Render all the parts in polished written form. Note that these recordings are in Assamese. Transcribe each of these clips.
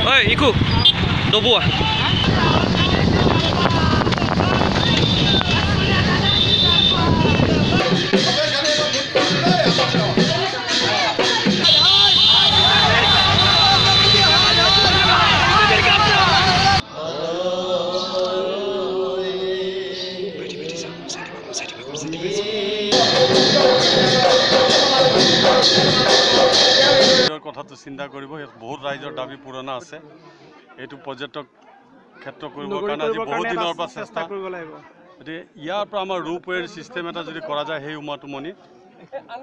Oi, Iku, dobo ah. কথা তো চিন্তা কৰিব বহুত ৰাইজৰ দাবী পূৰণ আছে এইটো পৰ্যটক ক্ষেত্ৰ কৰিবৰ কাৰণে আজি বহুত দিনৰ পৰা চেষ্টা কৰিব লাগিব যদি ইয়াৰ পৰা আমাৰ ৰূপৱেৰ সিস্টেম এটা যদি কৰা যায় সেই উমাটোমনি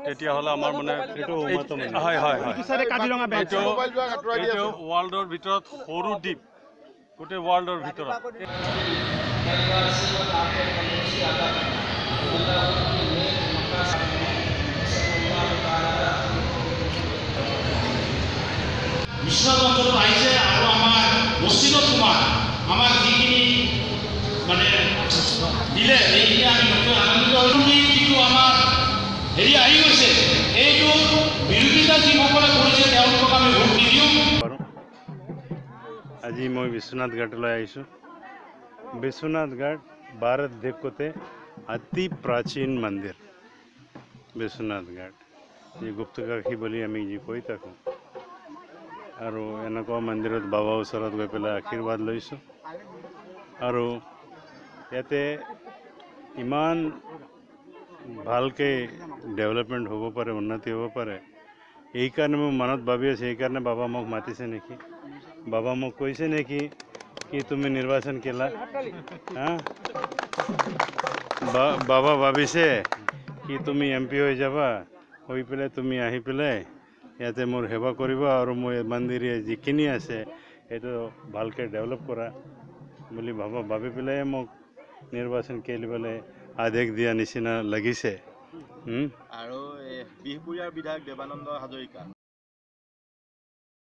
তেতিয়া হলে আমাৰ মানে এইটো উমাটোমনি হয় হয় হয় কিছাৰে কাজিৰঙা বেঞ্চ এইটো ওয়াৰ্ল্ডৰ ভিতৰত সৰু দ্বীপ গোটেই ওয়াৰ্ল্ডৰ ভিতৰত বিশ্বনাথ অঞ্চলত আহিছে আৰু আমাৰ মছজিদত তোমাৰ আমাক যিখিনি মানে দিলে সেইখিনি আমি নতুন আনন্দিত হৈছোঁ যিটো আমাৰ হেৰি আহি গৈছে এইটো বিৰোধিতা যিসকলে কৰিছে তেওঁলোকক আমি ভোট নিদিওঁ আজি মই বিশ্বনাথ ঘাটলৈ আহিছোঁ বিশ্বনাথ ঘাট ভাৰত দেশতে অতি প্ৰাচীন মন্দিৰ বিশ্বনাথ ঘাট এই গুপ্তকাশী বুলি আমি যি কৈ থাকোঁ আৰু এনেকুৱা মন্দিৰত বাবা ওচৰত গৈ পেলাই আশীৰ্বাদ লৈছোঁ আৰু ইয়াতে ইমান ভালকৈ ডেভেলপমেণ্ট হ'ব পাৰে উন্নতি হ'ব পাৰে এইকাৰণে মই মনত ভাবি আছোঁ এইকাৰণে বাবা মোক মাতিছে নেকি বাবা মোক কৈছে নেকি কি তুমি নিৰ্বাচন কেলা বাবা ভাবিছে কি তুমি MP হৈ যাবা হৈ পেলাই তুমি আহি পেলাই ইয়াতে মোৰ সেৱা কৰিব আৰু মই মন্দিৰ যিখিনি আছে সেইটো ভালকৈ ডেভেলপ কৰা বুলি ভাবি পেলাই মোক নিৰ্বাচন খেলিবলৈ আদেশ দিয়া নিচিনা লাগিছে আৰু বিহপুৰীয়াৰ বিধায়ক দেৱানন্দ হাজৰিকা